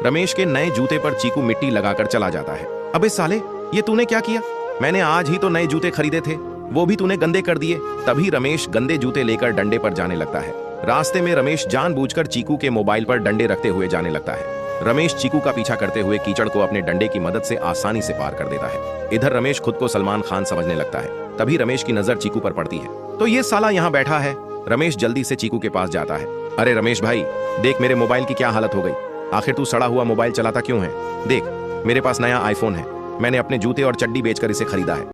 रमेश के नए जूते पर चीकू मिट्टी लगाकर चला जाता है। अबे साले, ये तूने क्या किया? मैंने आज ही तो नए जूते खरीदे थे, वो भी तूने गंदे कर दिए। तभी रमेश गंदे जूते लेकर डंडे पर जाने लगता है। रास्ते में रमेश जानबूझकर चीकू के मोबाइल पर डंडे रखते हुए जाने लगता है। रमेश चीकू का पीछा करते हुए कीचड़ को अपने डंडे की मदद से आसानी से पार कर देता है। इधर रमेश खुद को सलमान खान समझने लगता है। तभी रमेश की नजर चीकू पर पड़ती है। तो ये साला यहाँ बैठा है। रमेश जल्दी से चीकू के पास जाता है। अरे रमेश भाई, देख मेरे मोबाइल की क्या हालत हो गई। आखिर तू सड़ा हुआ मोबाइल चलाता क्यों है? देख, मेरे पास नया आईफोन है। मैंने अपने जूते और चड्डी बेचकर इसे खरीदा है।